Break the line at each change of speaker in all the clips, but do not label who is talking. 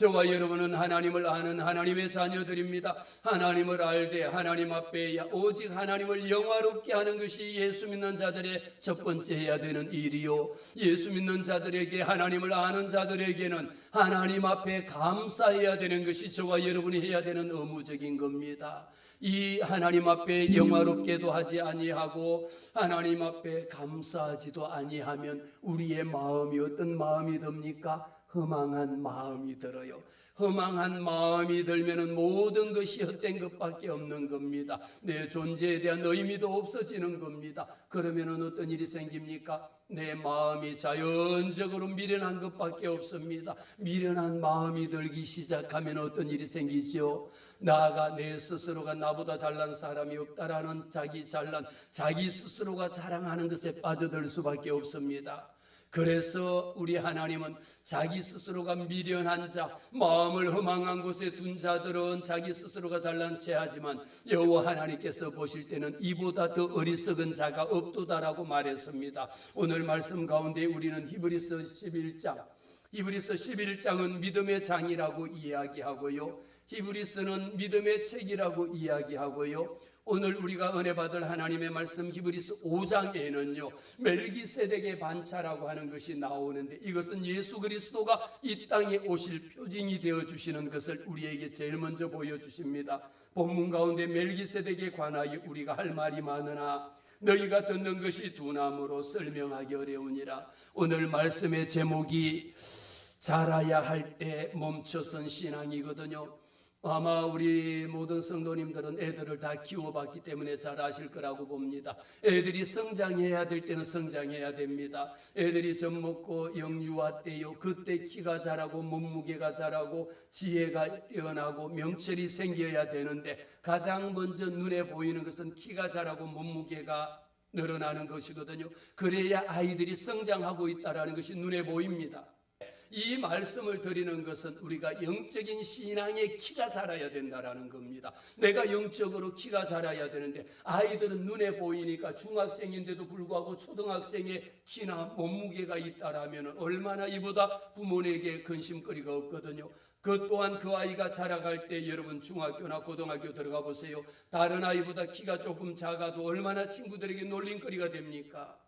저와 여러분은 하나님을 아는 하나님의 자녀들입니다. 하나님을 알되 하나님 앞에 오직 하나님을 영화롭게 하는 것이 예수 믿는 자들의 첫 번째 해야 되는 일이요, 예수 믿는 자들에게, 하나님을 아는 자들에게는 하나님 앞에 감사해야 되는 것이 저와 여러분이 해야 되는 의무적인 겁니다. 이 하나님 앞에 영화롭게도 하지 아니하고 하나님 앞에 감사하지도 아니하면 우리의 마음이 어떤 마음이 듭니까? 허망한 마음이 들어요. 허망한 마음이 들면은 모든 것이 헛된 것밖에 없는 겁니다. 내 존재에 대한 의미도 없어지는 겁니다. 그러면은 어떤 일이 생깁니까? 내 마음이 자연적으로 미련한 것밖에 없습니다. 미련한 마음이 들기 시작하면 어떤 일이 생기죠? 나아가 내 스스로가 나보다 잘난 사람이 없다라는 자기 스스로가 자랑하는 것에 빠져들 수밖에 없습니다. 그래서 우리 하나님은 자기 스스로가 미련한 자, 마음을 허망한 곳에 둔 자들은 자기 스스로가 잘난 체하지만 여호와 하나님께서 보실 때는 이보다 더 어리석은 자가 없도다라고 말했습니다. 오늘 말씀 가운데 우리는 히브리서 11장은 믿음의 장이라고 이야기하고요, 히브리서는 믿음의 책이라고 이야기하고요, 오늘 우리가 은혜 받을 하나님의 말씀 히브리서 5장에는요 멜기세덱의 반차라고 하는 것이 나오는데, 이것은 예수 그리스도가 이 땅에 오실 표징이 되어 주시는 것을 우리에게 제일 먼저 보여주십니다. 본문 가운데 멜기세덱에 관하여 우리가 할 말이 많으나 너희가 듣는 것이 둔함으로 설명하기 어려우니라. 오늘 말씀의 제목이 자라야 할 때 멈춰선 신앙이거든요. 아마 우리 모든 성도님들은 애들을 다 키워봤기 때문에 잘 아실 거라고 봅니다. 애들이 성장해야 될 때는 성장해야 됩니다. 애들이 젖 먹고 영유아 때요, 그때 키가 자라고 몸무게가 자라고 지혜가 뛰어나고 명철이 생겨야 되는데, 가장 먼저 눈에 보이는 것은 키가 자라고 몸무게가 늘어나는 것이거든요. 그래야 아이들이 성장하고 있다는 것이 눈에 보입니다. 이 말씀을 드리는 것은 우리가 영적인 신앙의 키가 자라야 된다는 겁니다. 내가 영적으로 키가 자라야 되는데, 아이들은 눈에 보이니까 중학생인데도 불구하고 초등학생의 키나 몸무게가 있다라면 얼마나 이보다 부모에게 근심거리가 없거든요. 그 또한 그 아이가 자라갈 때 여러분 중학교나 고등학교 들어가 보세요. 다른 아이보다 키가 조금 작아도 얼마나 친구들에게 놀림거리가 됩니까?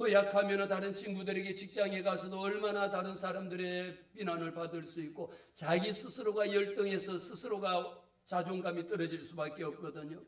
허약하면 다른 친구들에게 직장에 가서도 얼마나 다른 사람들의 비난을 받을 수 있고, 자기 스스로가 열등해서 스스로가 자존감이 떨어질 수밖에 없거든요.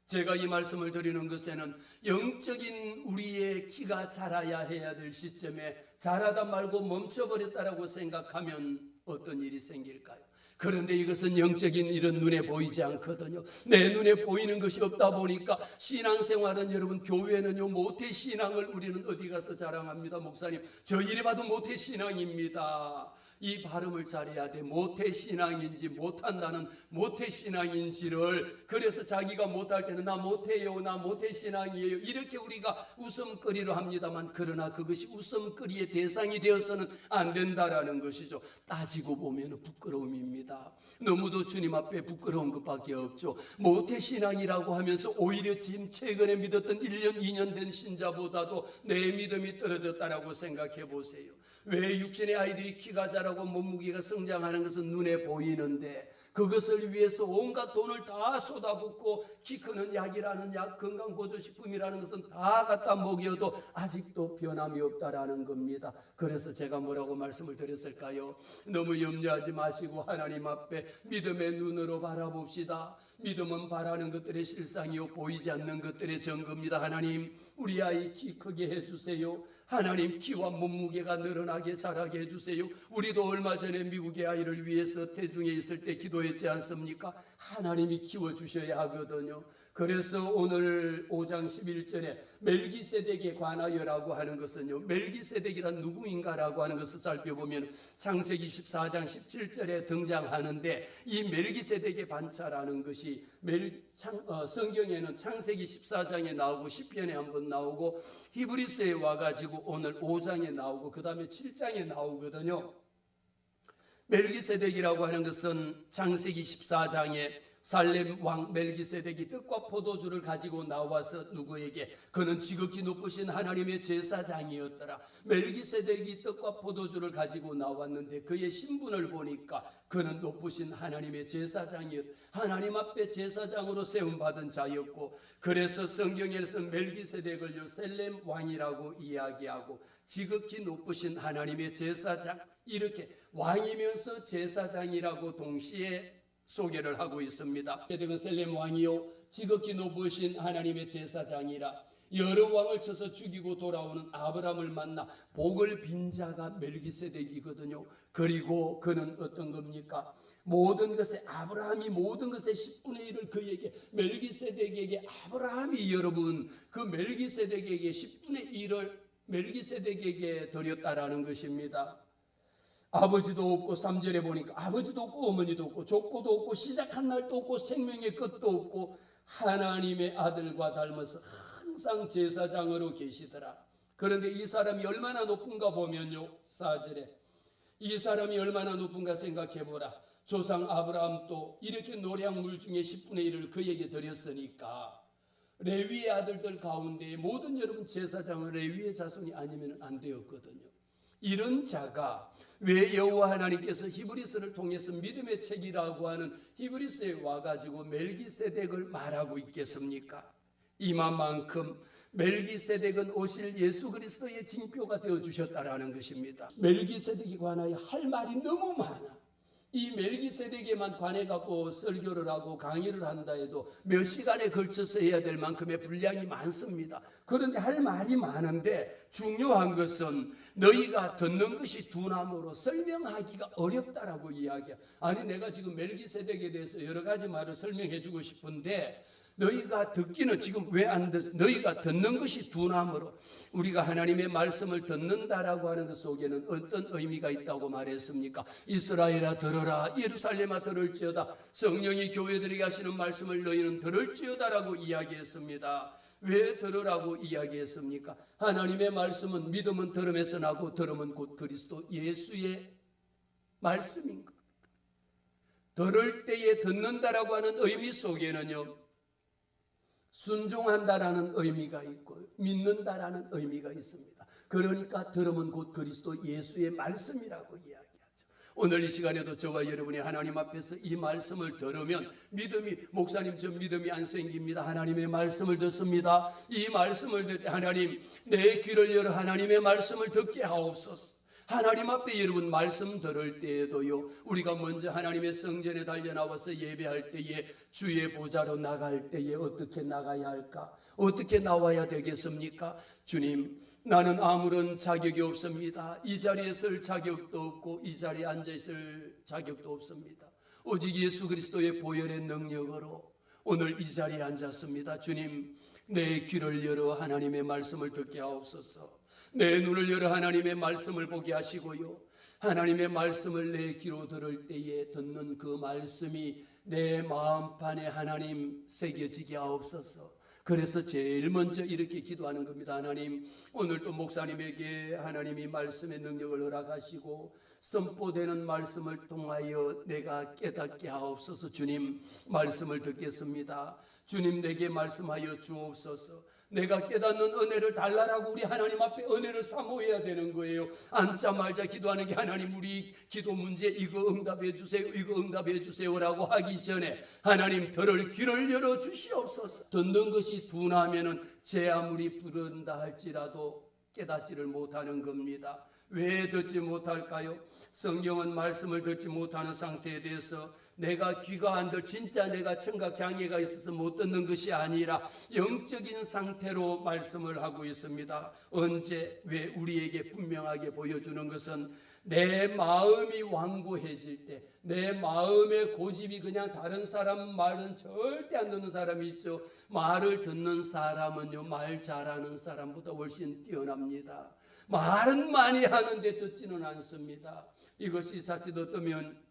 제가 이 말씀을 드리는 것에는 영적인 우리의 키가 자라야 해야 될 시점에 자라다 말고 멈춰버렸다라고 생각하면 어떤 일이 생길까요? 그런데 이것은 영적인 일은 눈에 보이지 않거든요. 내 눈에 보이는 것이 없다 보니까 신앙생활은, 여러분 교회는요 모태신앙을 우리는 어디 가서 자랑합니다. 목사님 저 이래 봐도 모태신앙입니다. 이 발음을 잘해야 돼. 모태신앙인지 못한다는 모태신앙인지를, 그래서 자기가 못할 때는 나 못해요, 나 모태신앙이에요, 이렇게 우리가 웃음거리로 합니다만, 그러나 그것이 웃음거리의 대상이 되어서는 안 된다라는 것이죠. 따지고 보면 부끄러움입니다. 너무도 주님 앞에 부끄러운 것밖에 없죠. 모태신앙이라고 하면서 오히려 지금 최근에 믿었던 1년 2년 된 신자보다도 내 믿음이 떨어졌다라고 생각해 보세요. 왜 육신의 아이들이 키가 자라고 몸무게가 성장하는 것은 눈에 보이는데, 그것을 위해서 온갖 돈을 다 쏟아붓고 키 크는 약이라는 약, 건강보조식품이라는 것은 다 갖다 먹여도 아직도 변함이 없다라는 겁니다. 그래서 제가 뭐라고 말씀을 드렸을까요? 너무 염려하지 마시고 하나님 앞에 믿음의 눈으로 바라봅시다. 믿음은 바라는 것들의 실상이요 보이지 않는 것들의 증거입니다. 하나님 우리 아이 키 크게 해주세요. 하나님 키와 몸무게가 늘어나게 자라게 해주세요. 우리도 얼마 전에 미국의 아이를 위해서 태중에 있을 때 기도했지 않습니까? 하나님이 키워주셔야 하거든요. 그래서 오늘 5장 11절에 멜기세덱에 관하여라고 하는 것은요, 멜기세덱이란 누구인가라고 하는 것을 살펴보면 창세기 14장 17절에 등장하는데, 이 멜기세덱의 반차라는 것이 성경에는 창세기 14장에 나오고 시편에 한번 나오고 히브리서에 와가지고 오늘 5장에 나오고 그 다음에 7장에 나오거든요. 멜기세덱이라고 하는 것은 창세기 14장에 살렘 왕 멜기세덱이 떡과 포도주를 가지고 나와서 누구에게? 그는 지극히 높으신 하나님의 제사장이었더라. 멜기세덱이 떡과 포도주를 가지고 나왔는데 그의 신분을 보니까 그는 높으신 하나님의 제사장이었, 하나님 앞에 제사장으로 세움받은 자였고, 그래서 성경에서는 멜기세덱을 셀렘 왕이라고 이야기하고 지극히 높으신 하나님의 제사장, 이렇게 왕이면서 제사장이라고 동시에 소개를 하고 있습니다. 멜기세덱은 셀렘 왕이요 지극히 높으신 하나님의 제사장이라. 여러 왕을 쳐서 죽이고 돌아오는 아브라함을 만나 복을 빈 자가 멜기세덱이거든요. 그리고 그는 어떤 겁니까? 모든 것에, 아브라함이 모든 것의 10분의 1을 그에게, 멜기세덱에게, 아브라함이 여러분 그 멜기세덱에게 10분의 1을 멜기세덱에게 드렸다라는 것입니다. 아버지도 없고, 3절에 보니까 아버지도 없고 어머니도 없고 족보도 없고 시작한 날도 없고 생명의 끝도 없고 하나님의 아들과 닮아서 항상 제사장으로 계시더라. 그런데 이 사람이 얼마나 높은가 보면요, 4절에 이 사람이 얼마나 높은가 생각해보라. 조상 아브라함도 이렇게 노량물 중에 10분의 1을 그에게 드렸으니까 레위의 아들들 가운데 모든 여러분 제사장은 레위의 자손이 아니면 안 되었거든요. 이런 자가 왜 여호와 하나님께서 히브리서를 통해서 믿음의 책이라고 하는 히브리서에 와가지고 멜기세덱을 말하고 있겠습니까? 이만큼 멜기세덱은 오실 예수 그리스도의 징표가 되어주셨다라는 것입니다. 멜기세덱에 관하여 할 말이 너무 많아. 이 멜기세덱에만 관해 갖고 설교를 하고 강의를 한다 해도 몇 시간에 걸쳐서 해야 될 만큼의 분량이 많습니다. 그런데 할 말이 많은데 중요한 것은 너희가 듣는 것이 둔함으로 설명하기가 어렵다라고 이야기해. 아니 내가 지금 멜기세덱에 대해서 여러 가지 말을 설명해 주고 싶은데 너희가 듣기는 지금 왜 안 듣? 너희가 듣는 것이 둔함으로. 우리가 하나님의 말씀을 듣는다라고 하는 것 속에는 어떤 의미가 있다고 말했습니까? 이스라엘아 들으라, 예루살렘아 들을지어다. 성령이 교회들에게 하시는 말씀을 너희는 들을지어다라고 이야기했습니다. 왜 들으라고 이야기했습니까? 하나님의 말씀은, 믿음은 들음에서 나고 들음은 곧 그리스도 예수의 말씀인 것. 들을 때에 듣는다라고 하는 의미 속에는요, 순종한다라는 의미가 있고 믿는다라는 의미가 있습니다. 그러니까 들음은 곧 그리스도 예수의 말씀이라고 이야기하죠. 오늘 이 시간에도 저와 여러분이 하나님 앞에서 이 말씀을 들으면 믿음이, 목사님 저 믿음이 안 생깁니다. 하나님의 말씀을 듣습니다. 이 말씀을 듣 때 하나님 내 귀를 열어 하나님의 말씀을 듣게 하옵소서. 하나님 앞에 여러분 말씀 들을 때에도요, 우리가 먼저 하나님의 성전에 달려나와서 예배할 때에 주의 보좌로 나갈 때에 어떻게 나가야 할까? 어떻게 나와야 되겠습니까? 주님, 나는 아무런 자격이 없습니다. 이 자리에 설 자격도 없고 이 자리에 앉아 있을 자격도 없습니다. 오직 예수 그리스도의 보혈의 능력으로 오늘 이 자리에 앉았습니다. 주님, 내 귀를 열어 하나님의 말씀을 듣게 하옵소서. 내 눈을 열어 하나님의 말씀을 보게 하시고요, 하나님의 말씀을 내 귀로 들을 때에 듣는 그 말씀이 내 마음판에 하나님 새겨지게 하옵소서. 그래서 제일 먼저 이렇게 기도하는 겁니다. 하나님, 오늘도 목사님에게 하나님이 말씀의 능력을 허락하시고 선포되는 말씀을 통하여 내가 깨닫게 하옵소서. 주님, 말씀을 듣겠습니다. 주님, 내게 말씀하여 주옵소서. 내가 깨닫는 은혜를 달라라고 우리 하나님 앞에 은혜를 사모해야 되는 거예요. 앉자 말자 기도하는 게 하나님 우리 기도 문제 이거 응답해 주세요, 이거 응답해 주세요라고 하기 전에 하나님 들을 귀를 열어 주시옵소서. 듣는 것이 둔하면은 제 아무리 부른다 할지라도 깨닫지를 못하는 겁니다. 왜 듣지 못할까요? 성경은 말씀을 듣지 못하는 상태에 대해서 내가 귀가 안 들, 진짜 내가 청각 장애가 있어서 못 듣는 것이 아니라 영적인 상태로 말씀을 하고 있습니다. 언제, 왜 우리에게 분명하게 보여주는 것은 내 마음이 완고해질 때, 내 마음의 고집이 그냥 다른 사람 말은 절대 안 듣는 사람이 있죠. 말을 듣는 사람은요, 말 잘하는 사람보다 훨씬 뛰어납니다. 말은 많이 하는데 듣지는 않습니다. 이것이 자칫 어떠면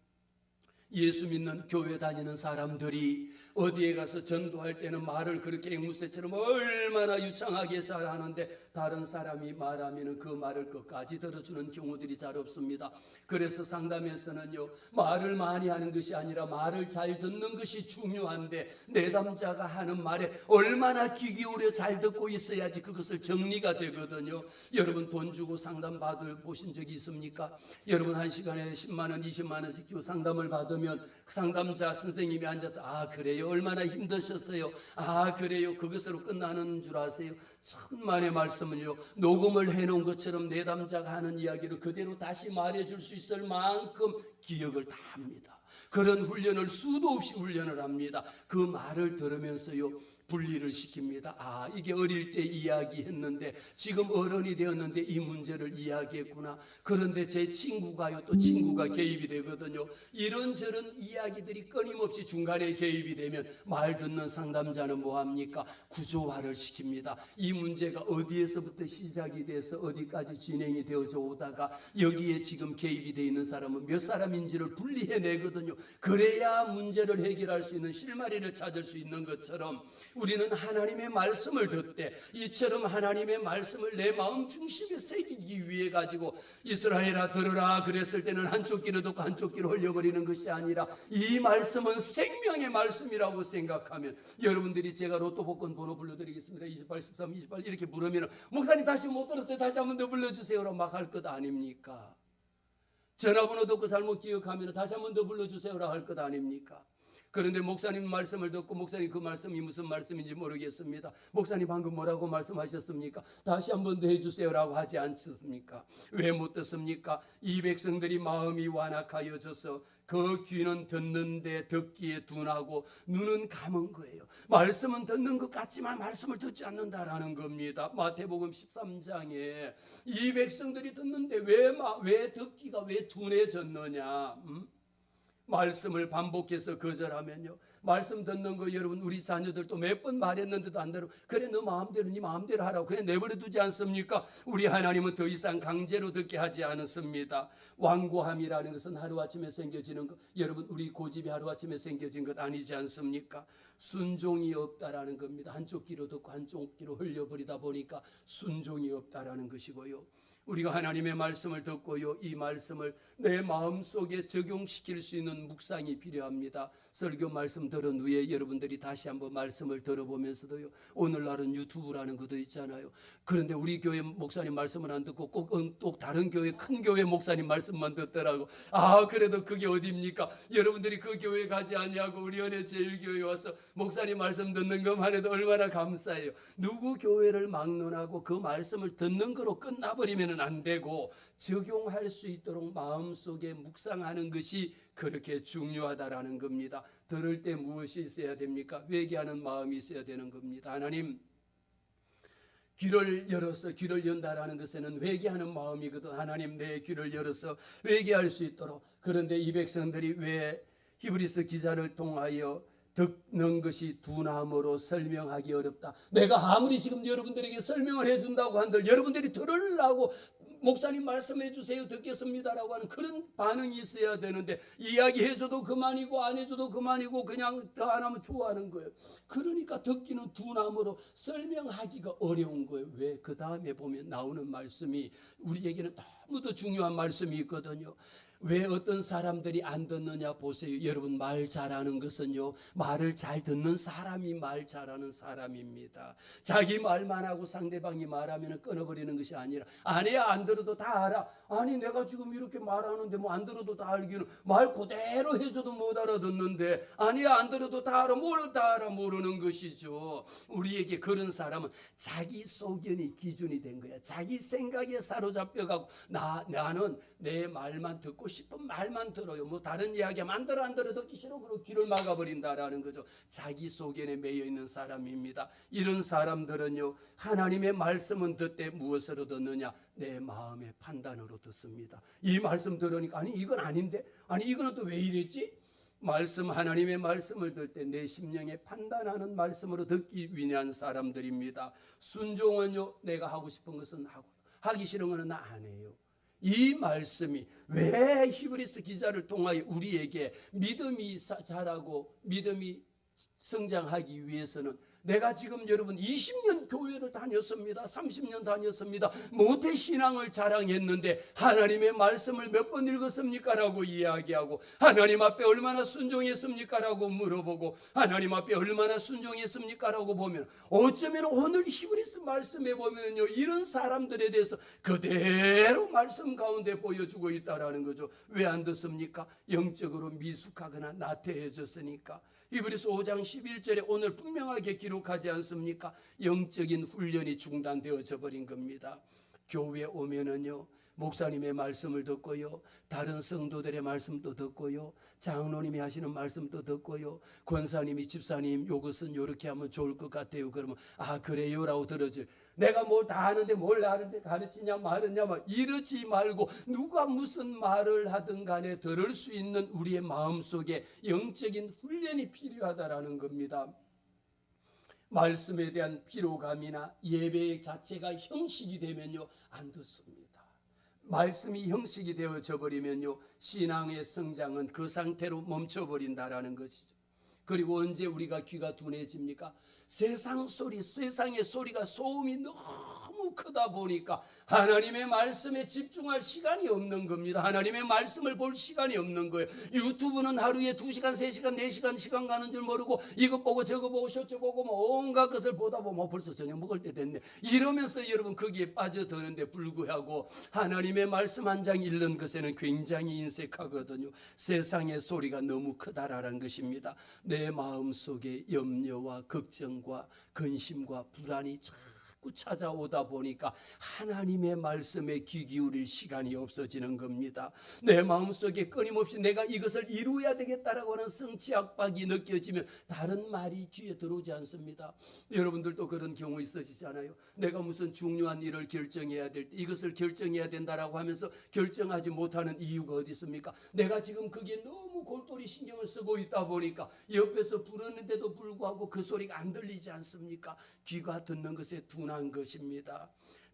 예수 믿는 교회 다니는 사람들이 어디에 가서 전도할 때는 말을 그렇게 앵무새처럼 얼마나 유창하게 잘 하는데 다른 사람이 말하면 그 말을 끝까지 들어주는 경우들이 잘 없습니다. 그래서 상담에서는요, 말을 많이 하는 것이 아니라 말을 잘 듣는 것이 중요한데 내담자가 하는 말에 얼마나 귀 기울여 잘 듣고 있어야지 그것을 정리가 되거든요. 여러분 돈 주고 상담 보신 적이 있습니까? 여러분 한 시간에 10만 원, 20만 원씩 주고 상담을 받으면 상담자 선생님이 앉아서 아 그래요? 얼마나 힘드셨어요? 아 그래요? 그것으로 끝나는 줄 아세요? 천만의 말씀을요, 녹음을 해놓은 것처럼 내담자가 하는 이야기를 그대로 다시 말해줄 수 있을 만큼 기억을 다 합니다. 그런 훈련을 수도 없이 훈련을 합니다. 그 말을 들으면서요 분리를 시킵니다. 아 이게 어릴 때 이야기했는데 지금 어른이 되었는데 이 문제를 이야기했구나. 그런데 제 친구가요 또 친구가 개입이 되거든요. 이런저런 이야기들이 끊임없이 중간에 개입이 되면 말 듣는 상담자는 뭐합니까? 구조화를 시킵니다. 이 문제가 어디에서부터 시작이 돼서 어디까지 진행이 되어져 오다가 여기에 지금 개입이 되어 있는 사람은 몇 사람인지를 분리해내거든요. 그래야 문제를 해결할 수 있는 실마리를 찾을 수 있는 것처럼 우리는 하나님의 말씀을 듣되 이처럼 하나님의 말씀을 내 마음 중심에 새기기 위해 가지고 이스라엘아 들으라 그랬을 때는 한쪽 귀로 듣고 한쪽 귀로 흘려버리는 것이 아니라 이 말씀은 생명의 말씀이라고 생각하면 여러분들이 제가 로또 복권 번호 불러드리겠습니다. 28, 13, 28 이렇게 부르면 목사님 다시 못 들었어요. 다시 한 번 더 불러주세요라고 막 할 것 아닙니까? 전화번호 듣고 잘못 기억하면 다시 한 번 더 불러주세요라고 할 것 아닙니까? 그런데 목사님 말씀을 듣고 목사님 그 말씀이 무슨 말씀인지 모르겠습니다. 목사님 방금 뭐라고 말씀하셨습니까? 다시 한 번 더 해주세요라고 하지 않습니까? 왜 못 듣습니까? 이 백성들이 마음이 완악하여져서 그 귀는 듣는데 듣기에 둔하고 눈은 감은 거예요. 말씀은 듣는 것 같지만 말씀을 듣지 않는다라는 겁니다. 마태복음 13장에 이 백성들이 듣는데 왜 듣기가 왜 둔해졌느냐? 말씀을 반복해서 거절하면요, 말씀 듣는 거 여러분 우리 자녀들도 몇 번 말했는데도 안 들어. 그래 너 마음대로 네 마음대로 하라고 그냥 내버려 두지 않습니까? 우리 하나님은 더 이상 강제로 듣게 하지 않습니다. 완고함이라는 것은 하루아침에 생겨지는 것, 여러분 우리 고집이 하루아침에 생겨진 것 아니지 않습니까? 순종이 없다라는 겁니다. 한쪽 귀로 듣고 한쪽 귀로 흘려버리다 보니까 순종이 없다라는 것이고요, 우리가 하나님의 말씀을 듣고요, 이 말씀을 내 마음속에 적용시킬 수 있는 묵상이 필요합니다. 설교 말씀 들은 후에 여러분들이 다시 한번 말씀을 들어보면서도요, 오늘날은 유튜브라는 것도 있잖아요. 그런데 우리 교회 목사님 말씀을 안 듣고 꼭 다른 교회 큰 교회 목사님 말씀만 듣더라고. 아 그래도 그게 어디입니까? 여러분들이 그 교회 가지 아니하고 우리 은혜 제일교회 와서 목사님 말씀 듣는 것만 해도 얼마나 감사해요. 누구 교회를 막론하고 그 말씀을 듣는 거로 끝나버리면 안 되고 적용할 수 있도록 마음속에 묵상하는 것이 그렇게 중요하다라는 겁니다. 들을 때 무엇이 있어야 됩니까? 회개하는 마음이 있어야 되는 겁니다. 하나님, 귀를 열어서, 귀를 연다라는 것에는 회개하는 마음이거든. 하나님 내 귀를 열어서 회개할 수 있도록. 그런데 이 백성들이 왜 히브리서 기자를 통하여 듣는 것이 둔함으로 설명하기 어렵다. 내가 아무리 지금 여러분들에게 설명을 해준다고 한들 여러분들이 들으려고 목사님 말씀해 주세요 듣겠습니다라고 하는 그런 반응이 있어야 되는데 이야기해줘도 그만이고 안 해줘도 그만이고 그냥 더 안 하면 좋아하는 거예요. 그러니까 듣기는 둔함으로 설명하기가 어려운 거예요. 왜? 그 다음에 보면 나오는 말씀이 우리에게는 너무도 중요한 말씀이 있거든요. 왜 어떤 사람들이 안 듣느냐 보세요. 여러분 말 잘하는 것은요, 말을 잘 듣는 사람이 말 잘하는 사람입니다. 자기 말만 하고 상대방이 말하면 끊어버리는 것이 아니라 아니야 안 들어도 다 알아. 아니 내가 지금 이렇게 말하는데 뭐 안 들어도 다 알기는 말 그대로 해줘도 못 알아듣는데 아니야 안 들어도 다 알아. 뭘 다 알아 모르는 것이죠. 우리에게 그런 사람은 자기 소견이 기준이 된 거야. 자기 생각에 사로잡혀가고 나는 내 말만 듣고 싶은 말만 들어요. 뭐 다른 이야기하면 안 들어 듣기 싫어. 그리고 귀를 막아버린다라는 거죠. 자기 소견에 매여 있는 사람입니다. 이런 사람들은요, 하나님의 말씀은 듣되 무엇으로 듣느냐? 내 마음의 판단으로 듣습니다. 이 말씀 들으니까 아니 이건 아닌데, 아니 이거는 또 왜 이랬지? 말씀, 하나님의 말씀을 들 때 내 심령에 판단하는 말씀으로 듣기 위한 사람들입니다. 순종은요, 내가 하고 싶은 것은 하고 하기 싫은 것은 나 안 해요. 이 말씀이 왜 히브리서 기자를 통하여 우리에게 믿음이 자라고 믿음이 성장하기 위해서는, 내가 지금 여러분 20년 교회를 다녔습니다. 30년 다녔습니다. 모태신앙을 자랑했는데 하나님의 말씀을 몇 번 읽었습니까? 라고 이야기하고, 하나님 앞에 얼마나 순종했습니까? 라고 물어보고, 하나님 앞에 얼마나 순종했습니까? 라고 보면, 어쩌면 오늘 히브리서 말씀에 보면요, 이런 사람들에 대해서 그대로 말씀 가운데 보여주고 있다라는 거죠. 왜 안 듣습니까? 영적으로 미숙하거나 나태해졌으니까. 히브리서 5장 11절에 오늘 분명하게 기록하지 않습니까? 영적인 훈련이 중단되어져 버린 겁니다. 교회에 오면은요, 목사님의 말씀을 듣고요, 다른 성도들의 말씀도 듣고요, 장로님이 하시는 말씀도 듣고요, 권사님이 집사님 이것은 이렇게 하면 좋을 것 같아요. 그러면 아 그래요 라고 들어줄. 내가 뭘 다 하는데 뭘 나한테 가르치냐 말하냐 막 이러지 말고, 누가 무슨 말을 하든 간에 들을 수 있는 우리의 마음속에 영적인 훈련이 필요하다라는 겁니다. 말씀에 대한 피로감이나 예배 자체가 형식이 되면요, 안 듣습니다. 말씀이 형식이 되어져 버리면요, 신앙의 성장은 그 상태로 멈춰버린다라는 것이죠. 그리고 언제 우리가 귀가 둔해집니까? 세상 소리, 세상의 소리가, 소음이 너무 크다 보니까 하나님의 말씀에 집중할 시간이 없는 겁니다. 하나님의 말씀을 볼 시간이 없는 거예요. 유튜브는 하루에 2시간, 3시간, 4시간 시간 가는 줄 모르고 이것 보고 저거 보고 쇼츠 보고 뭐 온갖 것을 보다 보면 벌써 저녁 먹을 때 됐네 이러면서 여러분 거기에 빠져드는데 불구하고 하나님의 말씀 한 장 읽는 것에는 굉장히 인색하거든요. 세상의 소리가 너무 크다라는 것입니다. 내 마음속에 염려와 걱정과 근심과 불안이 자꾸 찾아오다 보니까 하나님의 말씀에 귀 기울일 시간이 없어지는 겁니다. 내 마음속에 끊임없이 내가 이것을 이루어야 되겠다라고 하는 성취 압박이 느껴지면 다른 말이 귀에 들어오지 않습니다. 여러분들도 그런 경우 있으시잖아요. 내가 무슨 중요한 일을 결정해야 될 때 이것을 결정해야 된다라고 하면서 결정하지 못하는 이유가 어디 있습니까? 내가 지금 그게 너무 골똘히 신경을 쓰고 있다 보니까 옆에서 부르는데도 불구하고 그 소리가 안 들리지 않습니까? 귀가 듣는 것에 둔한 것입니다.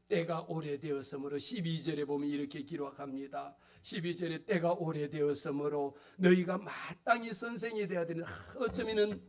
때가 오래되었으므로 12절에 보면 이렇게 기록합니다. 12절에 때가 오래되었으므로 너희가 마땅히 선생이 되어야 되는, 어쩌면은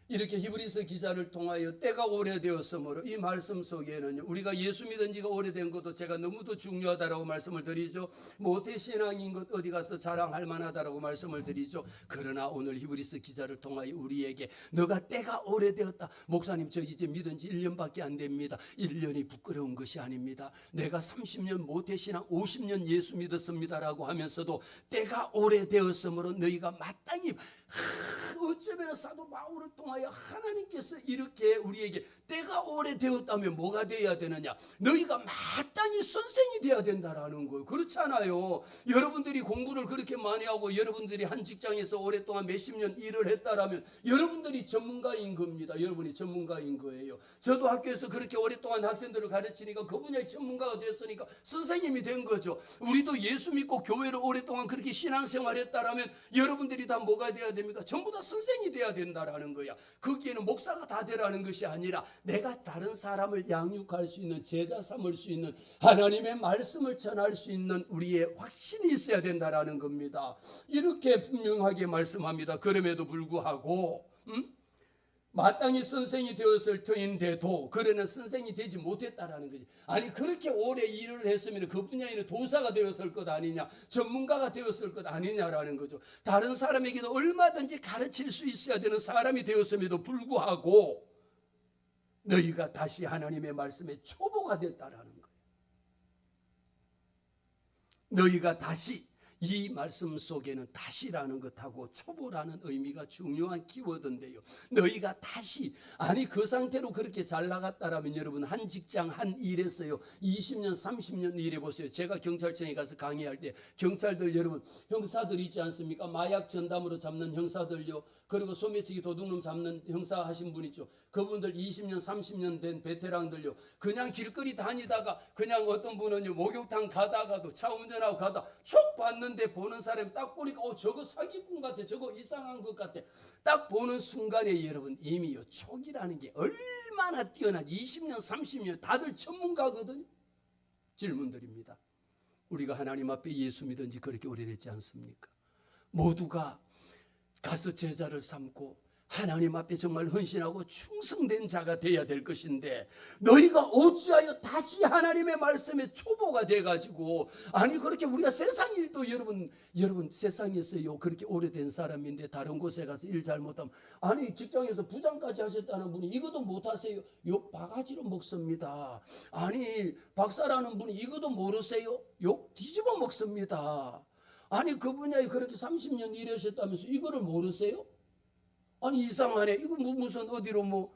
이렇게 히브리서 기자를 통하여 때가 오래되었으므로, 이 말씀 속에는 우리가 예수 믿은 지가 오래된 것도 제가 너무도 중요하다라고 말씀을 드리죠. 모태신앙인 것 어디 가서 자랑할 만하다라고 말씀을 드리죠. 그러나 오늘 히브리서 기자를 통하여 우리에게 너가 때가 오래되었다. 목사님 저 이제 믿은 지 1년밖에 안 됩니다. 1년이 부끄러운 것이 아닙니다. 내가 30년 모태신앙 50년 예수 믿었습니다라고 하면서도 때가 오래되었으므로 너희가 마땅히, 어쩌면 사도 바울을 통하여 하나님께서 이렇게 우리에게 때가 오래되었다면 뭐가 되어야 되느냐? 너희가 마땅히 선생이 되어야 된다라는 거예요. 그렇잖아요. 여러분들이 공부를 그렇게 많이 하고 여러분들이 한 직장에서 오랫동안 몇십 년 일을 했다라면 여러분들이 전문가인 겁니다. 여러분이 전문가인 거예요. 저도 학교에서 그렇게 오랫동안 학생들을 가르치니까 그 분야의 전문가가 됐으니까 선생님이 된 거죠. 우리도 예수 믿고 교회를 오랫동안 그렇게 신앙생활했다라면 여러분들이 다 뭐가 돼야 됩니까? 전부 다 선생이 돼야 된다라는 거야. 거기에는 목사가 다 되라는 것이 아니라 내가 다른 사람을 양육할 수 있는, 제자 삼을 수 있는, 하나님의 말씀을 전할 수 있는 우리의 확신이 있어야 된다라는 겁니다. 이렇게 분명하게 말씀합니다. 그럼에도 불구하고 마땅히 선생이 되었을 터인데도 그러는 선생이 되지 못했다라는 거지. 아니 그렇게 오래 일을 했으면 그 분야에는 도사가 되었을 것 아니냐, 전문가가 되었을 것 아니냐라는 거죠. 다른 사람에게도 얼마든지 가르칠 수 있어야 되는 사람이 되었음에도 불구하고 너희가 다시 하나님의 말씀에 초보가 됐다라는 거예요. 너희가 다시, 이 말씀 속에는 다시라는 것하고 초보라는 의미가 중요한 키워드인데요. 너희가 다시, 아니 그 상태로 그렇게 잘 나갔다라면 여러분 한 직장 한 일했어요. 20년 30년 일해보세요. 제가 경찰청에 가서 강의할 때 경찰들 여러분, 형사들 있지 않습니까? 마약 전담으로 잡는 형사들요, 그리고 소매치기 도둑놈 잡는 형사 하신 분 있죠. 그분들 20년 30년 된 베테랑들요, 그냥 길거리 다니다가 그냥 어떤 분은요 목욕탕 가다가도 차 운전하고 가다 촉 봤는데 보는 사람이 딱 보니까 저거 사기꾼 같아, 저거 이상한 것 같아. 딱 보는 순간에 여러분 이미요 촉이라는 게 얼마나 뛰어난, 20년 30년 다들 전문가거든요. 질문 드립니다. 우리가 하나님 앞에 예수 믿은 지 그렇게 오래되지 않습니까? 모두가 가서 제자를 삼고 하나님 앞에 정말 헌신하고 충성된 자가 되어야 될 것인데, 너희가 어찌하여 다시 하나님의 말씀에 초보가 돼가지고, 아니 그렇게 우리가 세상 일도 여러분 세상에서요 그렇게 오래된 사람인데 다른 곳에 가서 일 잘못하면, 아니 직장에서 부장까지 하셨다는 분이 이것도 못하세요? 욕 바가지로 먹습니다. 아니 박사라는 분이 이것도 모르세요? 욕 뒤집어 먹습니다. 아니 그 분야에 그렇게 30년 일하셨다면서 이거를 모르세요? 아니 이상하네. 이거 무슨 어디로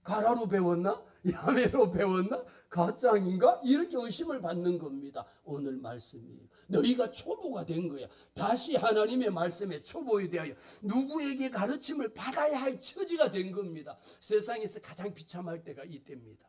가라로 배웠나? 야매로 배웠나? 가짱인가? 이렇게 의심을 받는 겁니다. 오늘 말씀이 너희가 초보가 된 거야. 다시 하나님의 말씀에 초보에 대하여 누구에게 가르침을 받아야 할 처지가 된 겁니다. 세상에서 가장 비참할 때가 이때입니다.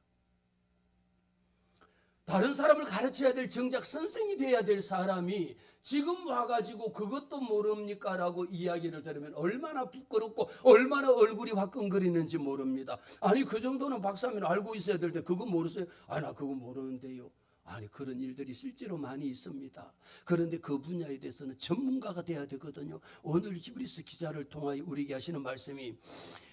다른 사람을 가르쳐야 될 정작 선생이 돼야 될 사람이 지금 와가지고 그것도 모릅니까? 라고 이야기를 들으면 얼마나 부끄럽고 얼마나 얼굴이 화끈거리는지 모릅니다. 아니 그 정도는 박사면 알고 있어야 될 때 그거 모르세요? 아 나 그거 모르는데요. 아니 그런 일들이 실제로 많이 있습니다. 그런데 그 분야에 대해서는 전문가가 돼야 되거든요. 오늘 히브리서 기자를 통하여 우리에게 하시는 말씀이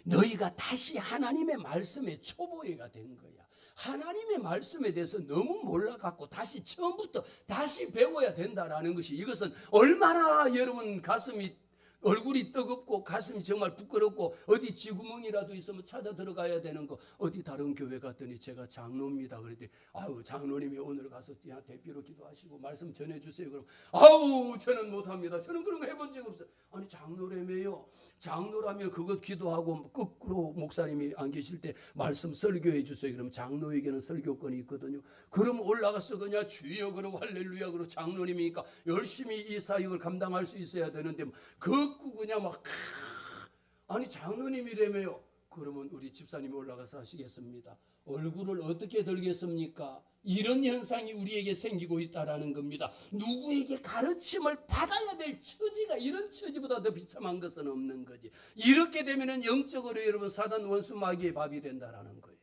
너희가 다시 하나님의 말씀에 초보해가 된 거야. 하나님의 말씀에 대해서 너무 몰라갖고 다시 처음부터 다시 배워야 된다라는 것이, 이것은 얼마나 여러분 가슴이 얼굴이 뜨겁고 가슴이 정말 부끄럽고 어디 쥐구멍이라도 있으면 찾아 들어가야 되는 거. 어디 다른 교회 갔더니 제가 장로입니다. 그랬더니 아우 장로님이 오늘 가서 대표로 기도하시고 말씀 전해주세요. 그럼 아우 저는 못합니다. 저는 그런 거 해본 적 없어요. 아니 장로라며요. 장로라면 그것 기도하고 거꾸로 목사님이 안 계실 때 말씀 설교해 주세요. 그러면 장로에게는 설교권이 있거든요. 그럼 올라가서 그냥 주여 그러고 할렐루야 그러고 장로님이니까 열심히 이 사역을 감당할 수 있어야 되는데 걷고 그냥 막 아니 장로님이라며요. 그러면 우리 집사님이 올라가서 하시겠습니다. 얼굴을 어떻게 들겠습니까? 이런 현상이 우리에게 생기고 있다라는 겁니다. 누구에게 가르침을 받아야 될 처지가 이런 처지보다 더 비참한 것은 없는 거지. 이렇게 되면은 영적으로 여러분 사단 원수 마귀의 밥이 된다라는 거예요.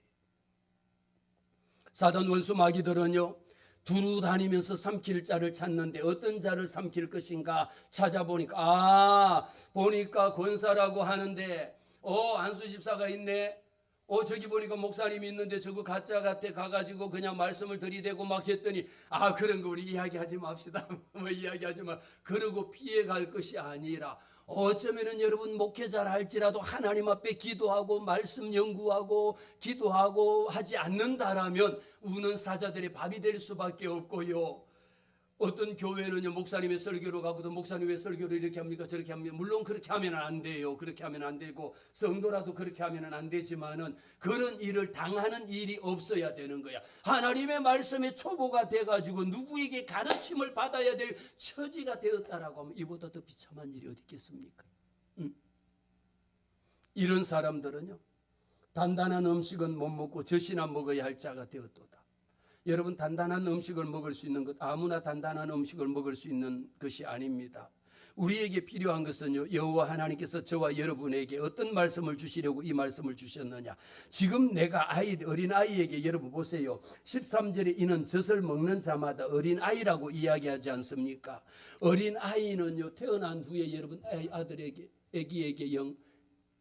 사단 원수 마귀들은요 두루 다니면서 삼킬 자를 찾는데 어떤 자를 삼킬 것인가 찾아보니까 보니까 권사라고 하는데 안수 집사가 있네. 저기 보니까 목사님이 있는데 저거 가짜 같아 가가지고 그냥 말씀을 들이대고 막 했더니 그런 거 우리 이야기하지 맙시다. 이야기하지 마. 그러고 피해갈 것이 아니라 어쩌면은 여러분 목회자를 할지라도 하나님 앞에 기도하고 말씀 연구하고 기도하고 하지 않는다라면 우는 사자들의 밥이 될 수밖에 없고요. 어떤 교회는요 목사님의 설교로 가고도 목사님 왜 설교를 이렇게 합니까 저렇게 합니까? 물론 그렇게 하면 안 돼요. 그렇게 하면 안 되고 성도라도 그렇게 하면 안 되지만은 그런 일을 당하는 일이 없어야 되는 거야. 하나님의 말씀에 초보가 돼가지고 누구에게 가르침을 받아야 될 처지가 되었다라고 하면 이보다 더 비참한 일이 어디 있겠습니까? 이런 사람들은요 단단한 음식은 못 먹고 젖이나 먹어야 할 자가 되었도다. 여러분 단단한 음식을 먹을 수 있는 것 아무나 단단한 음식을 먹을 수 있는 것이 아닙니다. 우리에게 필요한 것은요 여호와 하나님께서 저와 여러분에게 어떤 말씀을 주시려고 이 말씀을 주셨느냐. 지금 내가 어린아이에게 여러분 보세요. 13절에 이는 젖을 먹는 자마다 어린아이라고 이야기하지 않습니까? 어린아이는요 태어난 후에 여러분 아기에게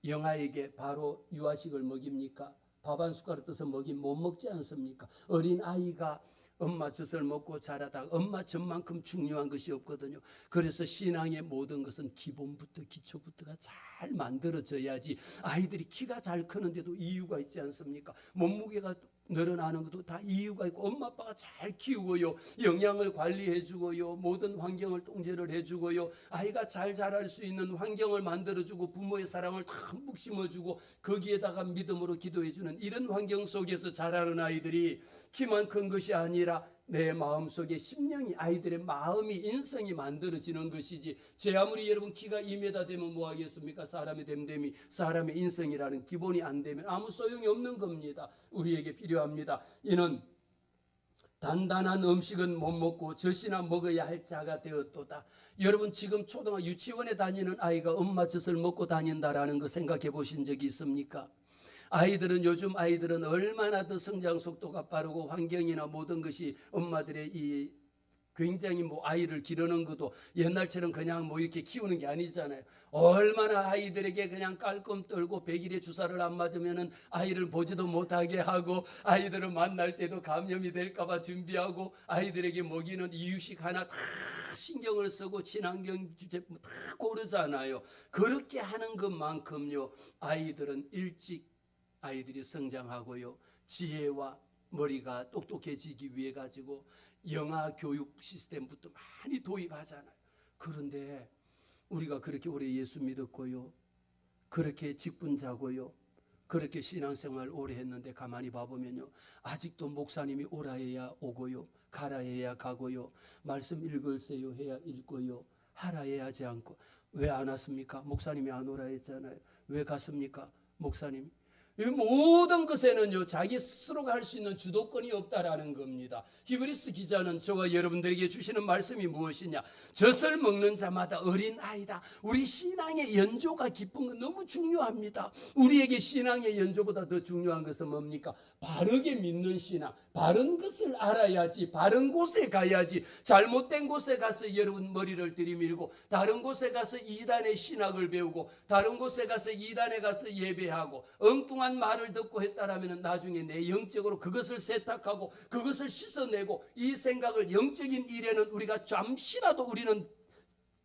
영아에게 바로 유아식을 먹입니까? 밥 한 숟가락 떠서 못 먹지 않습니까? 어린아이가 엄마 젖을 먹고 자라다가 엄마 젖만큼 중요한 것이 없거든요. 그래서 신앙의 모든 것은 기본부터 기초부터가 잘 만들어져야지. 아이들이 키가 잘 크는데도 이유가 있지 않습니까? 몸무게가 늘어나는 것도 다 이유가 있고 엄마 아빠가 잘 키우고요 영양을 관리해주고요 모든 환경을 통제를 해주고요 아이가 잘 자랄 수 있는 환경을 만들어주고 부모의 사랑을 듬뿍 심어주고 거기에다가 믿음으로 기도해주는 이런 환경 속에서 자라는 아이들이 키만 큰 것이 아니라 내 마음속에 심령이 아이들의 마음이 인성이 만들어지는 것이지. 제 아무리 여러분 키가 2m 되면 뭐 하겠습니까? 사람의 됨됨이 사람의 인성이라는 기본이 안 되면 아무 소용이 없는 겁니다. 우리에게 필요합니다. 이는 단단한 음식은 못 먹고 젖이나 먹어야 할 자가 되었도다. 여러분 지금 유치원에 다니는 아이가 엄마 젖을 먹고 다닌다라는 거 생각해 보신 적이 있습니까? 요즘 아이들은 얼마나 더 성장 속도가 빠르고 환경이나 모든 것이 엄마들의 이 굉장히 뭐 아이를 기르는 것도 옛날처럼 그냥 뭐 이렇게 키우는 게 아니잖아요. 얼마나 아이들에게 그냥 깔끔 떨고 100일에 주사를 안 맞으면은 아이를 보지도 못하게 하고, 아이들을 만날 때도 감염이 될까봐 준비하고, 아이들에게 먹이는 이유식 하나 다 신경을 쓰고 친환경 제품 다 고르잖아요. 그렇게 하는 것만큼요, 아이들은 일찍 아이들이 성장하고요, 지혜와 머리가 똑똑해지기 위해 가지고 영아 교육 시스템부터 많이 도입하잖아요. 그런데 우리가 그렇게 오래 예수 믿었고요, 그렇게 직분자고요, 그렇게 신앙생활 오래 했는데 가만히 봐보면요, 아직도 목사님이 오라 해야 오고요, 가라 해야 가고요, 말씀 읽을세요 해야 읽고요, 하라 해야 하지 않고. 왜 안 왔습니까? 목사님이 안 오라 했잖아요. 왜 갔습니까? 목사님. 이 모든 것에는요, 자기 스스로가 할 수 있는 주도권이 없다라는 겁니다. 히브리스 기자는 저와 여러분들에게 주시는 말씀이 무엇이냐? 젖을 먹는 자마다 어린 아이다. 우리 신앙의 연조가 깊은 건 너무 중요합니다. 우리에게 신앙의 연조보다 더 중요한 것은 뭡니까? 바르게 믿는 신앙, 바른 것을 알아야지, 바른 곳에 가야지. 잘못된 곳에 가서 여러분 머리를 들이밀고, 다른 곳에 가서 이단의 신학을 배우고, 다른 곳에 가서 이단에 가서 예배하고, 엉뚱한 말을 듣고 했다라면 나중에 내 영적으로 그것을 세탁하고 그것을 씻어내고, 이 생각을 영적인 일에는 우리가 잠시라도 우리는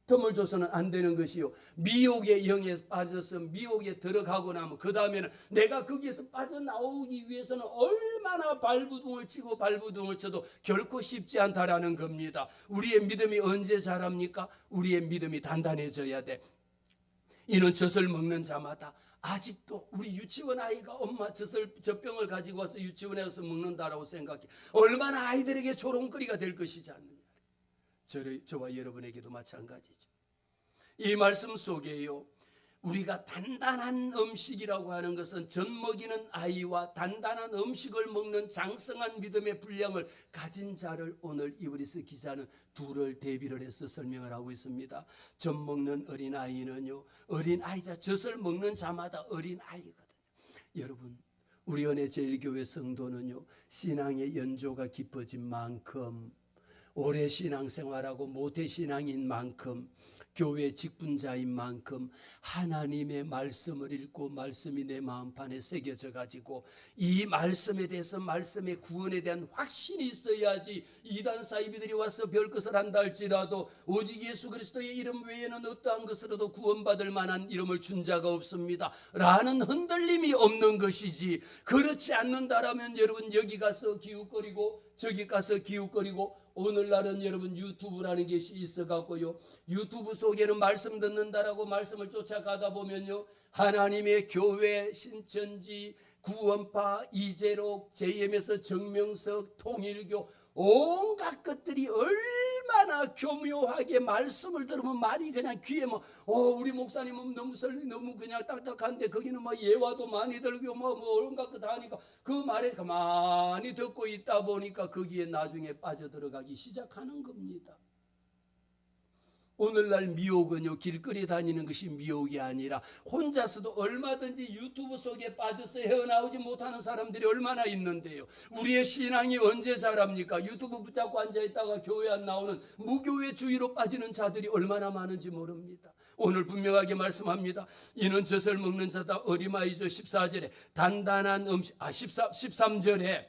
틈을 줘서는 안 되는 것이요, 미혹의 영에 빠져서 미혹에 들어가고 나면 그 다음에는 내가 거기에서 빠져나오기 위해서는 얼마나 발부둥을 치고 발부둥을 쳐도 결코 쉽지 않다라는 겁니다. 우리의 믿음이 언제 자랍니까? 우리의 믿음이 단단해져야 돼. 이는 젖을 먹는 자마다, 아직도 우리 유치원 아이가 엄마 젖병을 가지고 와서 유치원에 가서 먹는다라고 생각해. 얼마나 아이들에게 조롱거리가 될 것이지 않느냐. 저와 여러분에게도 마찬가지죠. 이 말씀 속에요, 우리가 단단한 음식이라고 하는 것은 젖 먹이는 아이와 단단한 음식을 먹는 장성한 믿음의 분량을 가진 자를 오늘 히브리서 기자는 둘을 대비를 해서 설명을 하고 있습니다. 젖 먹는 어린아이는요, 어린아이자 젖을 먹는 자마다 어린아이거든요. 여러분, 우리 은혜 제일교회 성도는요, 신앙의 연조가 깊어진 만큼, 오래 신앙생활하고 모태신앙인 만큼, 교회 직분자인 만큼 하나님의 말씀을 읽고 말씀이 내 마음판에 새겨져 가지고 이 말씀에 대해서, 말씀의 구원에 대한 확신이 있어야지 이단 사이비들이 와서 별것을 한다 할지라도 오직 예수 그리스도의 이름 외에는 어떠한 것으로도 구원받을 만한 이름을 준 자가 없습니다 라는 흔들림이 없는 것이지, 그렇지 않는다라면 여러분 여기 가서 기웃거리고 저기 가서 기웃거리고, 오늘날은 여러분 유튜브라는 것이 있어갖고요, 유튜브 속에는 말씀 듣는다라고 말씀을 쫓아가다 보면요, 하나님의 교회, 신천지, 구원파, 이재록, JM에서 정명석, 통일교, 온갖 것들이 얼마나 교묘하게 말씀을 들으면 말이 그냥 귀에 뭐 우리 목사님은 너무 그냥 딱딱한데 거기는 뭐 예화도 많이 들고 뭐 온갖 거 다 하니까 그 말에 가만히 듣고 있다 보니까 거기에 나중에 빠져들어가기 시작하는 겁니다. 오늘날 미혹은요, 길거리 다니는 것이 미혹이 아니라 혼자서도 얼마든지 유튜브 속에 빠져서 헤어나오지 못하는 사람들이 얼마나 있는데요. 우리의 신앙이 언제 자랍니까? 유튜브 붙잡고 앉아있다가 교회 안 나오는 무교회주의로 빠지는 자들이 얼마나 많은지 모릅니다. 오늘 분명하게 말씀합니다. 이는 젖을 먹는 자다. 어린아이죠. 14절에 단단한 음식, 13절에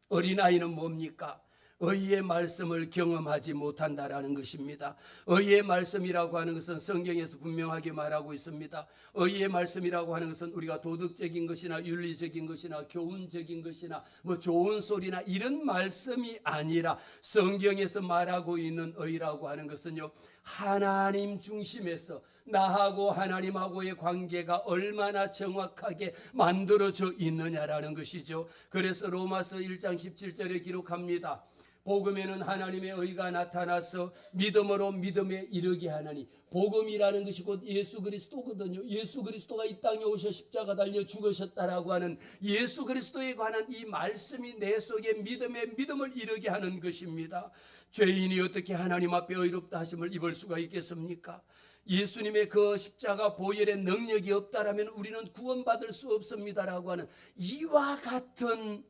어린아이는 뭡니까? 의의 말씀을 경험하지 못한다라는 것입니다. 의의 말씀이라고 하는 것은 성경에서 분명하게 말하고 있습니다. 의의 말씀이라고 하는 것은 우리가 도덕적인 것이나 윤리적인 것이나 교훈적인 것이나 뭐 좋은 소리나 이런 말씀이 아니라, 성경에서 말하고 있는 의라고 하는 것은요, 하나님 중심에서 나하고 하나님하고의 관계가 얼마나 정확하게 만들어져 있느냐라는 것이죠. 그래서 로마서 1장 17절에 기록합니다. 복음에는 하나님의 의가 나타나서 믿음으로 믿음에 이르게 하나니, 복음이라는 것이 곧 예수 그리스도거든요. 예수 그리스도가 이 땅에 오셔 십자가 달려 죽으셨다라고 하는 예수 그리스도에 관한 이 말씀이 내 속에 믿음을 이르게 하는 것입니다. 죄인이 어떻게 하나님 앞에 의롭다 하심을 입을 수가 있겠습니까? 예수님의 그 십자가 보혈의 능력이 없다라면 우리는 구원받을 수 없습니다라고 하는 이와 같은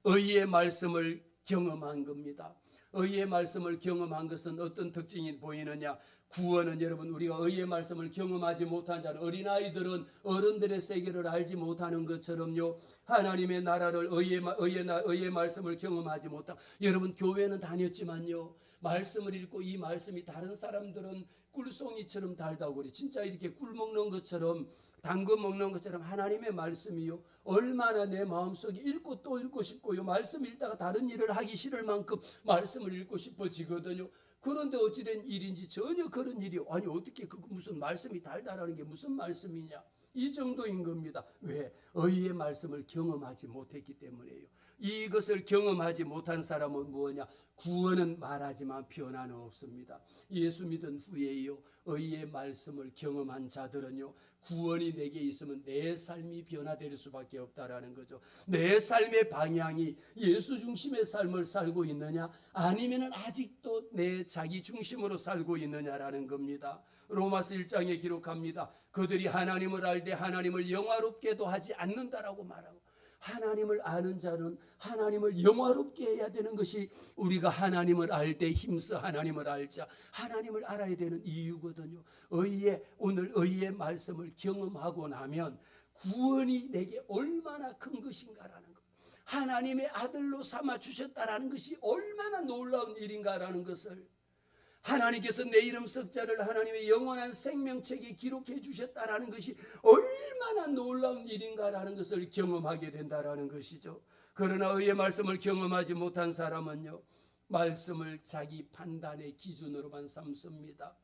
의의 말씀을 경험한 겁니다. 의의 말씀을 경험한 것은 어떤 특징이 보이느냐? 구원은 여러분, 우리가 의의 말씀을 경험하지 못한 자는, 어린아이들은 어른들의 세계를 알지 못하는 것처럼요, 하나님의 나라를 의의 말씀을 경험하지 못한, 여러분 교회는 다녔지만요, 말씀을 읽고 이 말씀이 다른 사람들은 꿀송이처럼 달다고 그래. 진짜 이렇게 꿀 먹는 것처럼, 당근 먹는 것처럼 하나님의 말씀이요, 얼마나 내 마음속에 읽고 또 읽고 싶고요, 말씀 읽다가 다른 일을 하기 싫을 만큼 말씀을 읽고 싶어지거든요. 그런데 어찌된 일인지 전혀 그런 일이, 아니 어떻게 무슨 말씀이 달달하는 게 무슨 말씀이냐, 이 정도인 겁니다. 왜? 의의 말씀을 경험하지 못했기 때문에요. 이것을 경험하지 못한 사람은 무엇이냐? 구원은 말하지만 변화는 없습니다. 예수 믿은 후에요, 의의 말씀을 경험한 자들은요, 구원이 내게 있으면 내 삶이 변화될 수밖에 없다라는 거죠. 내 삶의 방향이 예수 중심의 삶을 살고 있느냐, 아니면 아직도 내 자기 중심으로 살고 있느냐라는 겁니다. 로마서 1장에 기록합니다. 그들이 하나님을 알되 하나님을 영화롭게도 하지 않는다라고 말하고, 하나님을 아는 자는 하나님을 영화롭게 해야 되는 것이 우리가 하나님을 알 때 힘써 하나님을 알자, 하나님을 알아야 되는 이유거든요. 오늘 의의 말씀을 경험하고 나면 구원이 내게 얼마나 큰 것인가라는 것, 하나님의 아들로 삼아 주셨다라는 것이 얼마나 놀라운 일인가라는 것을, 하나님께서 내 이름 석자를 하나님의 영원한 생명책에 기록해 주셨다라는 것이 얼마나 놀라운 일인가라는 것을 경험하게 된다라는 것이죠. 그러나 의의 말씀을 경험하지 못한 사람은요, 말씀을 자기 판단의 기준으로만 삼습니다.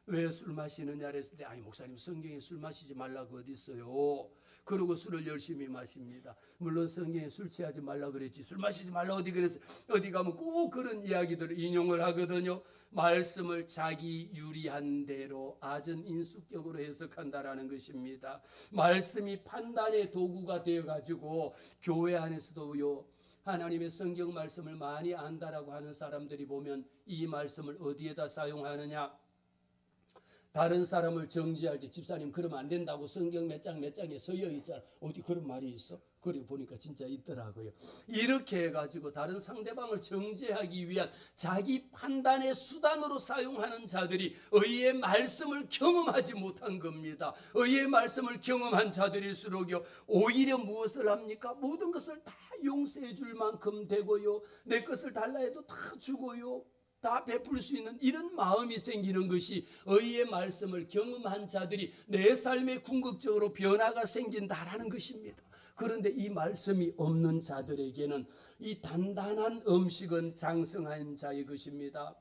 왜 술 마시느냐 그랬을 때, 아니 목사님 성경에 술 마시지 말라고 어디 있어요? 그러고 술을 열심히 마십니다. 물론 성경에 술 취하지 말라 그랬지, 술 마시지 말라 어디 그랬어? 어디 가면 꼭 그런 이야기들을 인용을 하거든요. 말씀을 자기 유리한 대로 아전 인수격으로 해석한다라는 것입니다. 말씀이 판단의 도구가 되어가지고 교회 안에서도요, 하나님의 성경 말씀을 많이 안다라고 하는 사람들이 보면 이 말씀을 어디에다 사용하느냐, 다른 사람을 정죄할 때, 집사님 그러면 안 된다고 성경 몇 장에 서여 있잖아, 어디 그런 말이 있어? 그래 보니까 진짜 있더라고요. 이렇게 해가지고 다른 상대방을 정죄하기 위한 자기 판단의 수단으로 사용하는 자들이 의의 말씀을 경험하지 못한 겁니다. 의의 말씀을 경험한 자들일수록요, 오히려 무엇을 합니까? 모든 것을 다 용서해 줄 만큼 되고요, 내 것을 달라 해도 다 주고요, 다 베풀 수 있는 이런 마음이 생기는 것이, 의의 말씀을 경험한 자들이 내 삶에 궁극적으로 변화가 생긴다라는 것입니다. 그런데 이 말씀이 없는 자들에게는 이 단단한 음식은 장성한 자의 것입니다.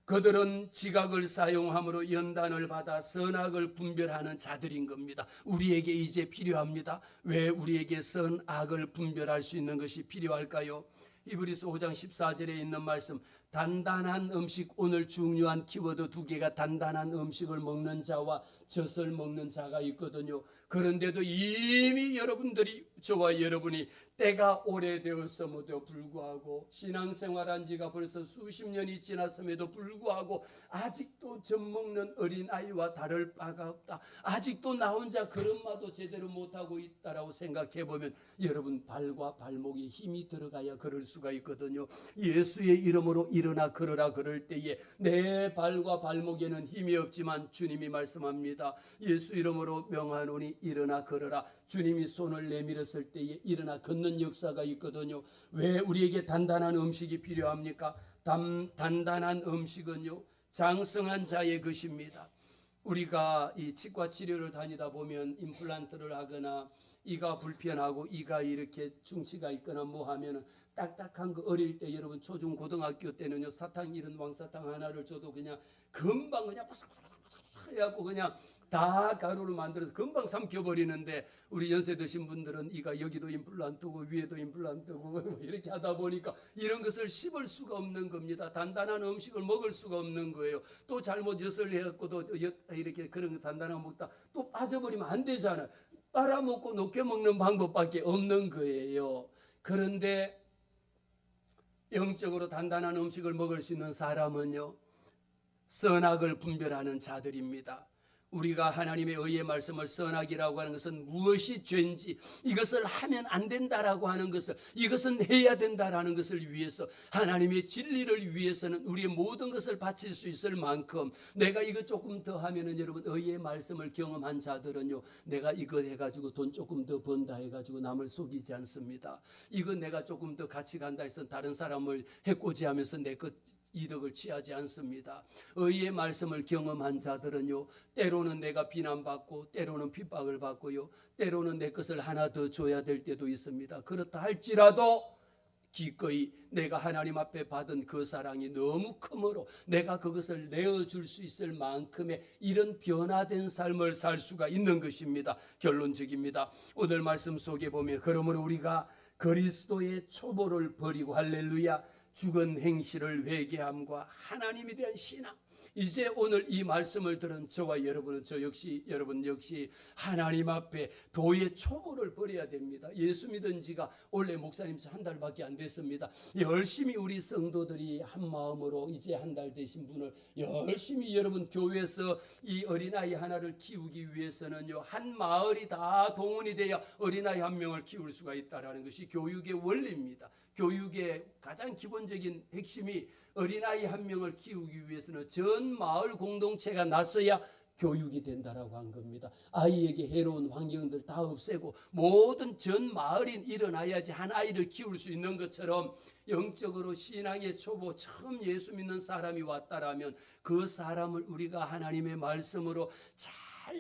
그들은 지각을 사용함으로 연단을 받아 선악을 분별하는 자들인 겁니다. 우리에게 이제 필요합니다. 왜 우리에게 선악을 분별할 수 있는 것이 필요할까요? 히브리서 5장 14절에 있는 말씀, 단단한 음식, 오늘 중요한 키워드 두 개가 단단한 음식을 먹는 자와 젖을 먹는 자가 있거든요. 그런데도 이미 여러분들이, 저와 여러분이 때가 오래되었음에도 불구하고, 신앙생활한 지가 벌써 수십 년이 지났음에도 불구하고 아직도 젖 먹는 어린아이와 다를 바가 없다, 아직도 나 혼자 걸음마도 제대로 못하고 있다라고 생각해보면 여러분, 발과 발목에 힘이 들어가야 걸을 수가 있거든요. 예수의 이름으로 일어나 걸으라 그럴 때에 내 발과 발목에는 힘이 없지만 주님이 말씀합니다. 예수 이름으로 명하노니 일어나 걸으라. 주님이 손을 내밀었을 때에 일어나 걷는 역사가 있거든요. 왜 우리에게 단단한 음식이 필요합니까? 단단한 음식은요, 장성한 자의 것입니다. 우리가 이 치과 치료를 다니다 보면 임플란트를 하거나 이가 불편하고 이가 이렇게 충치가 있거나 뭐 하면은 딱딱한 거, 어릴 때 여러분 초중 고등학교 때는요, 사탕, 이런 왕사탕 하나를 줘도 그냥 금방 그냥 바삭바삭 해갖고 그냥 다 가루로 만들어서 금방 삼켜버리는데, 우리 연세 드신 분들은 이가 여기도 임플란트고 위에도 임플란트고 이렇게 하다 보니까 이런 것을 씹을 수가 없는 겁니다. 단단한 음식을 먹을 수가 없는 거예요. 또 잘못 엿을 해갖고도 이렇게 그런 단단한 거 먹다 또 빠져버리면 안 되잖아요. 빨아먹고 녹여 먹는 방법밖에 없는 거예요. 그런데 영적으로 단단한 음식을 먹을 수 있는 사람은요, 선악을 분별하는 자들입니다. 우리가 하나님의 의의 말씀을 선악이라고 하는 것은 무엇이 죄인지, 이것을 하면 안 된다라고 하는 것을, 이것은 해야 된다라는 것을 위해서, 하나님의 진리를 위해서는 우리의 모든 것을 바칠 수 있을 만큼, 내가 이거 조금 더 하면은, 여러분, 의의 말씀을 경험한 자들은요, 내가 이거 해가지고 돈 조금 더 번다 해가지고 남을 속이지 않습니다. 이거 내가 조금 더 같이 간다 해서 다른 사람을 해코지하면서 내 것 이득을 취하지 않습니다. 의의 말씀을 경험한 자들은요, 때로는 내가 비난받고, 때로는 핍박을 받고요, 때로는 내 것을 하나 더 줘야 될 때도 있습니다. 그렇다 할지라도 기꺼이 내가 하나님 앞에 받은 그 사랑이 너무 크므로 내가 그것을 내어줄 수 있을 만큼의 이런 변화된 삶을 살 수가 있는 것입니다. 결론적입니다. 오늘 말씀 속에 보면, 그러므로 우리가 그리스도의 초보를 버리고, 할렐루야, 죽은 행실을 회개함과 하나님에 대한 신앙. 이제 오늘 이 말씀을 들은 저와 여러분은, 여러분 역시 하나님 앞에 도의 초보를 버려야 됩니다. 예수 믿은 지가 원래 목사님 한 달밖에 안 됐습니다. 열심히 우리 성도들이 한 마음으로 이제 한 달 되신 분을 열심히, 여러분 교회에서 이 어린아이 하나를 키우기 위해서는요, 한 마을이 다 동원이 돼야 어린아이 한 명을 키울 수가 있다라는 것이 교육의 원리입니다. 교육의 가장 기본적인 핵심이, 어린아이 한 명을 키우기 위해서는 전 마을 공동체가 나서야 교육이 된다라고 한 겁니다. 아이에게 해로운 환경들 다 없애고 모든 전 마을이 일어나야지 한 아이를 키울 수 있는 것처럼, 영적으로 신앙의 초보 처음 예수 믿는 사람이 왔다라면 그 사람을 우리가 하나님의 말씀으로 잘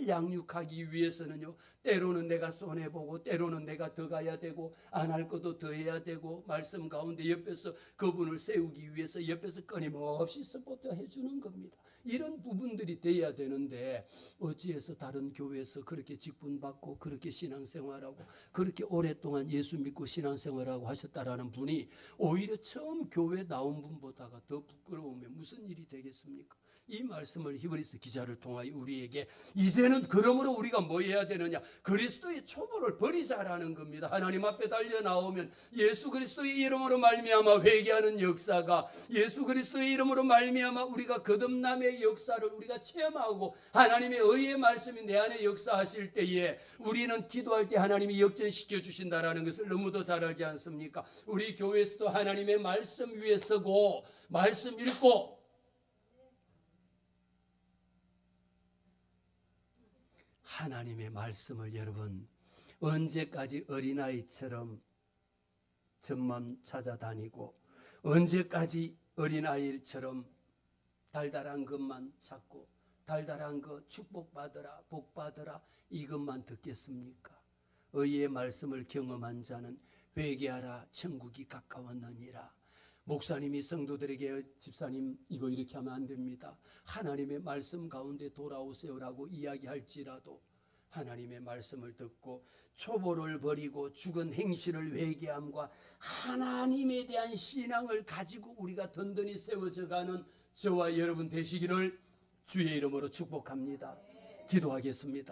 양육하기 위해서는요, 때로는 내가 손해보고, 때로는 내가 더 가야 되고, 안 할 것도 더 해야 되고, 말씀 가운데 옆에서 그분을 세우기 위해서 옆에서 끊임없이 서포트 해주는 겁니다. 이런 부분들이 돼야 되는데, 어찌해서 다른 교회에서 그렇게 직분받고 그렇게 신앙생활하고 그렇게 오랫동안 예수 믿고 신앙생활하고 하셨다라는 분이 오히려 처음 교회 나온 분보다가 더 부끄러우면 무슨 일이 되겠습니까? 이 말씀을 히브리서 기자를 통하여 우리에게, 이제는 그러므로 우리가 뭐 해야 되느냐, 그리스도의 초보를 버리자라는 겁니다. 하나님 앞에 달려 나오면 예수 그리스도의 이름으로 말미암아 회개하는 역사가, 예수 그리스도의 이름으로 말미암아 우리가 거듭남의 역사를 우리가 체험하고, 하나님의 의의 말씀이 내 안에 역사하실 때에 우리는 기도할 때 하나님이 역전시켜 주신다라는 것을 너무도 잘 알지 않습니까? 우리 교회에서도 하나님의 말씀 위에 서고 말씀 읽고, 하나님의 말씀을 여러분 언제까지 어린아이처럼 전만 찾아다니고, 언제까지 어린아이처럼 달달한 것만 찾고, 달달한 것 축복받으라 복받으라 이것만 듣겠습니까? 의의 말씀을 경험한 자는 회개하라 천국이 가까웠느니라. 목사님이 성도들에게, 집사님 이거 이렇게 하면 안 됩니다, 하나님의 말씀 가운데 돌아오세요라고 이야기할지라도, 하나님의 말씀을 듣고 초보를 버리고 죽은 행실을 회개함과 하나님에 대한 신앙을 가지고 우리가 든든히 세워져가는 저와 여러분 되시기를 주의 이름으로 축복합니다. 기도하겠습니다.